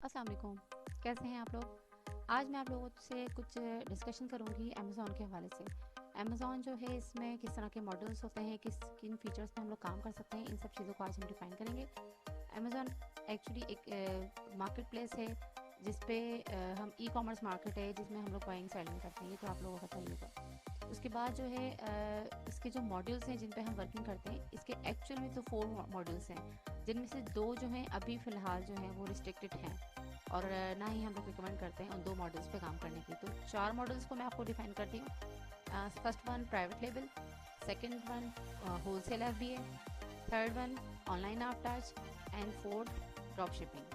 अस्सलाम वालेकुम। कैसे हैं आप लोग? आज मैं आप लोगों से कुछ डिस्कशन करूंगी अमेज़ॉन के हवाले से। अमेज़ॉन जो है इसमें किस तरह के मॉडल्स होते हैं, किन फीचर्स पे हम लोग काम कर सकते हैं, इन सब चीज़ों को आज हम डिफाइन करेंगे। अमेज़ॉन एक्चुअली एक मार्केट प्लेस है जिस पे हम ई कॉमर्स मार्केट है जिसमें हम लोग बाइंग सेलिंग करते हैं, ये तो आप लोगों को पता ही होगा। उसके बाद जो है इसके जो मॉड्यूल्स हैं जिन पे हम वर्किंग करते हैं, इसके एक्चुअल में तो 4 मॉड्यूल्स हैं, जिनमें से 2 जो हैं अभी फ़िलहाल जो हैं वो रिस्ट्रिक्टेड हैं और ना ही हम लोग रिकमेंड करते हैं उन 2 मॉडल्स पे काम करने की। तो 4 मॉडल्स को मैं आपको डिफाइन करती हूँ। First one private label, second one wholesale FBA, third one online arbitrage and fourth drop shipping.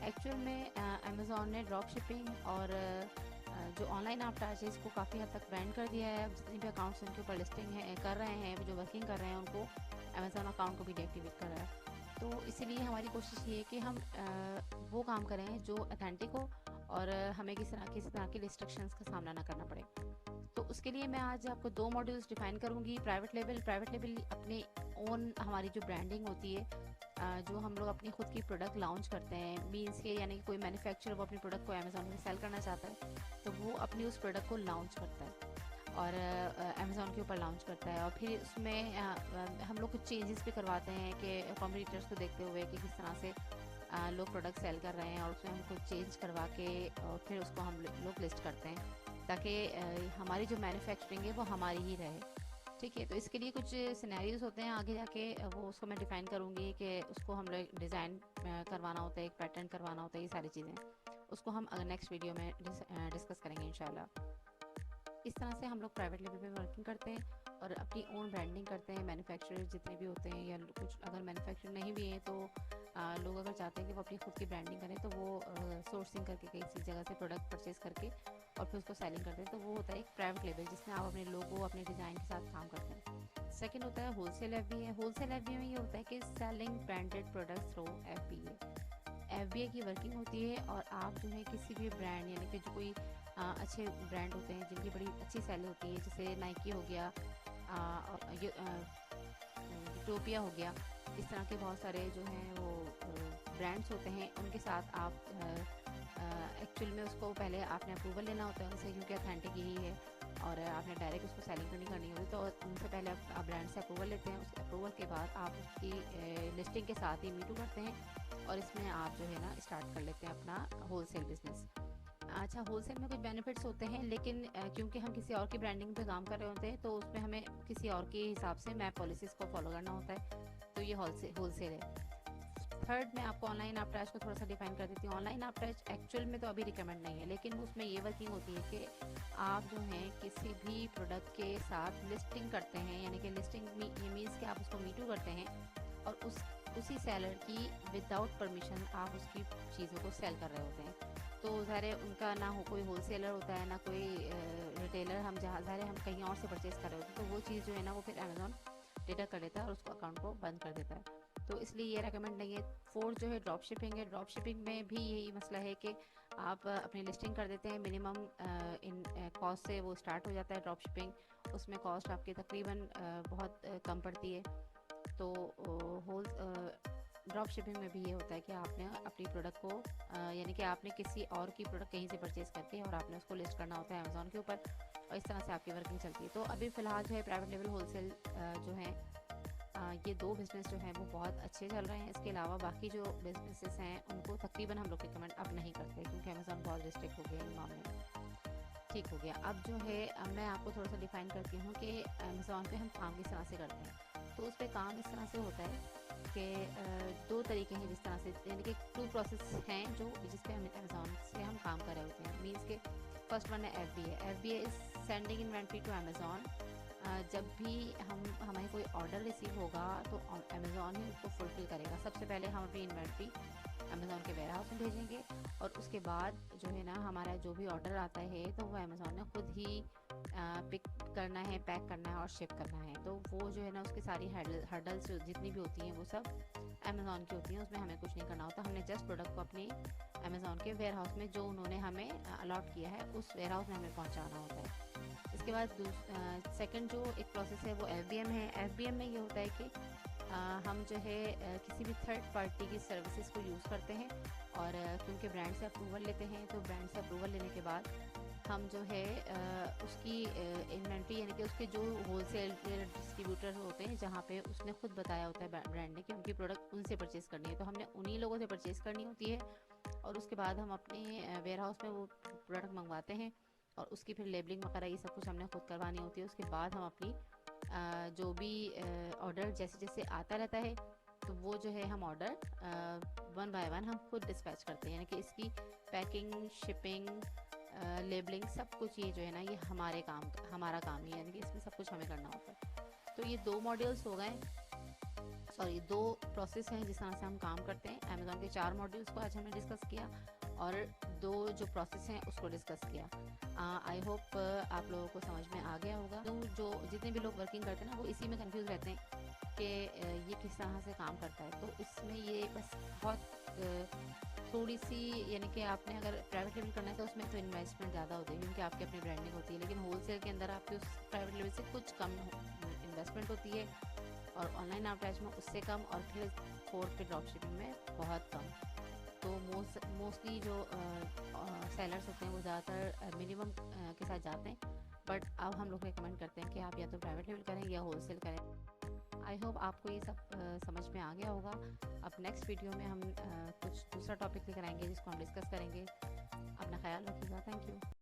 Actual में अमेज़ॉन ने ड्रॉप शिपिंग और जो ऑनलाइन आफ्टाज है इसको काफ़ी हद तक बैन कर दिया है। जितने भी अकाउंट्स उनके ऊपर लिस्टिंग है कर रहे हैं, जो वर्किंग कर रहे हैं, उनको अमेज़ॉन अकाउंट को भी डीएक्टिवेट कर रहा है। तो इसीलिए हमारी कोशिश ये है कि हम वो काम करें जो अथेंटिक हो और हमें किसी तरह के रिस्ट्रिक्शंस का सामना ना करना पड़े। तो उसके लिए मैं आज आपको 2 मॉड्यूल्स डिफाइन करूंगी। प्राइवेट लेबल अपने ओन हमारी जो ब्रांडिंग होती है, जो हम लोग अपनी खुद की प्रोडक्ट लॉन्च करते हैं, मीन्स के यानी कि कोई मैन्युफैक्चरर वो अपनी प्रोडक्ट को अमेज़ॉन में सेल करना चाहता है तो वो अपनी उस प्रोडक्ट को लॉन्च करता है और अमेज़ॉन के ऊपर लॉन्च करता है। और फिर उसमें हम लोग कुछ चेंजेस भी करवाते हैं कि कॉम्पिटिटर्स को देखते हुए कि किस तरह से लोग प्रोडक्ट सेल कर रहे हैं, और उसमें हम कुछ चेंज करवा के और फिर उसको हम लोग लिस्ट करते हैं ताकि हमारी जो मैन्युफैक्चरिंग है वो हमारी ही रहे। ठीक है, तो इसके लिए कुछ सिनेरियोज होते हैं, आगे जाके वो उसको मैं डिफाइन करूँगी कि उसको हम लोग डिज़ाइन करवाना होता है, एक पैटर्न करवाना होता है, ये सारी चीज़ें उसको हम अगर नेक्स्ट वीडियो में डिस्कस करेंगे इंशाल्लाह। इस तरह से हम लोग प्राइवेट लेवल पे वर्किंग करते हैं और अपनी ओन ब्रांडिंग करते हैं। मैन्युफैक्चरर जितने भी होते हैं या कुछ अगर मैन्युफैक्चरर नहीं भी हैं तो लोग अगर चाहते हैं कि वो अपनी खुद की ब्रांडिंग करें तो वो सोर्सिंग करके किसी जगह से प्रोडक्ट परचेज करके और फिर उसको सेलिंग करते हैं, तो वो होता है एक प्राइवेट लेवल जिसमें आप अपने लोगो अपने डिज़ाइन के साथ काम करते हैं। सेकेंड होता है wholesale F B A. Wholesale F B A में ये होता है कि selling branded products through F B A. FBA की वर्किंग होती है और आप जो है किसी भी ब्रांड यानी कि जो कोई अच्छे ब्रांड होते हैं जिनकी बड़ी अच्छी सेल होती है, जैसे नाइकी हो गया, यूटोपिया हो गया, इस तरह के बहुत सारे जो हैं वो ब्रांड्स होते हैं, उनके साथ आप एक्चुअल में उसको पहले आपने अप्रूवल लेना होता है उनसे, क्योंकि अथेंटिक यही है और आपने डायरेक्ट उसको सेलिंग तो नहीं करनी होती, तो उनसे पहले आप ब्रांड से अप्रूवल लेते हैं। उस अप्रूवल के बाद आप उसकी लिस्टिंग के साथ ही मीटू करते हैं और इसमें आप जो है ना स्टार्ट कर लेते हैं अपना होलसेल बिजनेस। अच्छा, होलसेल में कुछ बेनिफिट्स होते हैं, लेकिन क्योंकि हम किसी और की ब्रांडिंग पे काम कर रहे होते हैं तो उसमें हमें किसी और के हिसाब से मैप पॉलिसीज़ को फॉलो करना होता है, तो ये होलसेल है। थर्ड, मैं आपको ऑनलाइन आर्बिट्राज को थोड़ा सा डिफाइन कर देती हूँ। ऑनलाइन आर्बिट्राज एक्चुअल में तो अभी रिकमेंड नहीं है, लेकिन उसमें ये वर्किंग होती है कि आप जो हैं किसी भी प्रोडक्ट के साथ लिस्टिंग करते हैं, यानी कि लिस्टिंग ये मीन्स कि आप उसको मीटू करते हैं और उसी सेलर की विदाउट परमिशन आप उसकी चीज़ों को सेल कर रहे होते हैं। तो ज़ाहिर उनका ना हो कोई होलसेलर होता है ना कोई रिटेलर, हम जहाँ ज़ाहिर हम कहीं और से परचेज़ कर रहे होते हैं, तो वो चीज़ जो है ना वो फिर अमेज़ॉन डिटेक्ट कर लेता है और उसको अकाउंट को बंद कर देता है, तो इसलिए ये रेकमेंड नहीं है। फोर्थ जो है ड्रॉप शिपिंग है। ड्रॉप शिपिंग में भी यही मसला है कि आप अपनी लिस्टिंग कर देते हैं, मिनिमम इन कॉस्ट से वो स्टार्ट हो जाता है ड्रॉप शिपिंग। उसमें कॉस्ट आपकी तकरीबन बहुत कम पड़ती है। तो होल ड्रॉप शिपिंग में भी ये होता है कि आपने अपनी प्रोडक्ट को यानी कि आपने किसी और की प्रोडक्ट कहीं से परचेज़ करके और आपने उसको लिस्ट करना होता है अमेज़ॉन के ऊपर, और इस तरह से आपकी वर्किंग चलती है। तो अभी फ़िलहाल जो है प्राइवेट लेवल होलसेल जो है ये 2 बिज़नेस जो हैं वो बहुत अच्छे चल रहे हैं। इसके अलावा बाकी जो बिज़नेसेस हैं उनको तकरीबन हम लोग रिकमेंड अब नहीं करते, क्योंकि अमेज़ॉन बहुत रिस्ट्रिक्ट हो गया इन मामले में। ठीक हो गया। अब जो है मैं आपको थोड़ा सा डिफाइन करती हूँ कि अमेज़ॉन पे हम काम किस तरह से करते हैं। तो उस पर काम इस तरह से होता है कि 2 तरीके हैं जिस तरह से, यानी कि 2 प्रोसेस हैं जो जिस पे हम अमेज़ॉन से हम काम कर रहे होते हैं। मीन्स के फर्स्ट वन है F B A. F B A is sending inventory to Amazon. जब भी हमें कोई ऑर्डर रिसीव होगा तो अमेज़ॉन ही उसको फुलफ़िल करेगा। सबसे पहले हम अपनी इन्वेंट्री अमेज़ॉन के वेयर हाउस में भेजेंगे और उसके बाद जो है ना हमारा जो भी ऑर्डर आता है तो वो अमेज़ॉन ने खुद ही पिक करना है, पैक करना है और शिप करना है। तो वो जो है ना उसकी सारी हर्डल्स जितनी भी होती हैं वो सब अमेज़ॉन की होती हैं, उसमें हमें कुछ नहीं करना होता। हमने जस्ट प्रोडक्ट को अपनी अमेज़ॉन के वेयर हाउस में जो उन्होंने हमें अलॉट किया है उस वेयर हाउस में हमें पहुँचाना होता है। इसके बाद सेकंड जो एक प्रोसेस है वो एफ बी एम है। एफ बी एम में ये होता है कि हम जो है किसी भी थर्ड पार्टी की सर्विसेज को यूज़ करते हैं और क्योंकि ब्रांड से अप्रूवल लेते हैं, तो ब्रांड से अप्रूवल लेने के बाद हम जो है उसकी इन्वेंट्री यानी कि उसके जो होलसेल डिस्ट्रीब्यूटर होते हैं, जहाँ पे उसने खुद बताया होता है ब्रांड ने कि उनकी प्रोडक्ट उनसे परचेज़ करनी है, तो हमने उन्हीं लोगों से परचेज़ करनी होती है। और उसके बाद हम अपने वेयर हाउस में वो प्रोडक्ट मंगवाते हैं और उसकी फिर लेबलिंग वगैरह ये सब कुछ हमने खुद करवानी होती है। उसके बाद हम अपनी जो भी ऑर्डर जैसे जैसे आता रहता है, तो वो जो है हम ऑर्डर 1 बाय 1 हम खुद डिस्पैच करते हैं, यानी कि इसकी पैकिंग, शिपिंग, लेबलिंग सब कुछ ये जो है ना, ये हमारा काम ही है, यानी कि इसमें सब कुछ हमें करना होता है। तो ये 2 मॉड्यूल्स हो गए, सॉरी 2 प्रोसेस हैं जिस तरह से हम काम करते हैं। अमेज़ॉन के 4 मॉड्यूल्स को आज हमने डिस्कस किया और 2 जो प्रोसेस हैं उसको डिस्कस किया। आई होप आप लोगों को समझ में आ गया होगा। तो जो जितने भी लोग वर्किंग करते हैं ना, वो इसी में कंफ्यूज रहते हैं कि ये किस तरह से काम करता है। तो इसमें ये बस बहुत थोड़ी सी, यानी कि आपने अगर प्राइवेट लेवल करना है तो उसमें तो इन्वेस्टमेंट ज़्यादा होती है, क्योंकि आपकी अपनी ब्रांडिंग होती है। लेकिन होलसेल के अंदर आपकी उस प्राइवेट लेवल से कुछ कम इन्वेस्टमेंट होती है और ऑनलाइन एडवर्टाइज में उससे कम, और फिर फोर्थ पे ड्रॉप शिपिंग में बहुत कम। तो मोस्टली जो सेलर्स होते हैं वो ज़्यादातर मिनिमम के साथ जाते हैं, बट अब हम लोग रिकमेंड करते हैं कि आप या तो प्राइवेट लेवल करें या होलसेल करें। आई होप आपको ये सब समझ में आ गया होगा। अब नेक्स्ट वीडियो में हम कुछ दूसरा टॉपिक लेकर आएंगे जिसको हम डिस्कस करेंगे। अपना ख्याल रखिएगा। Thank you.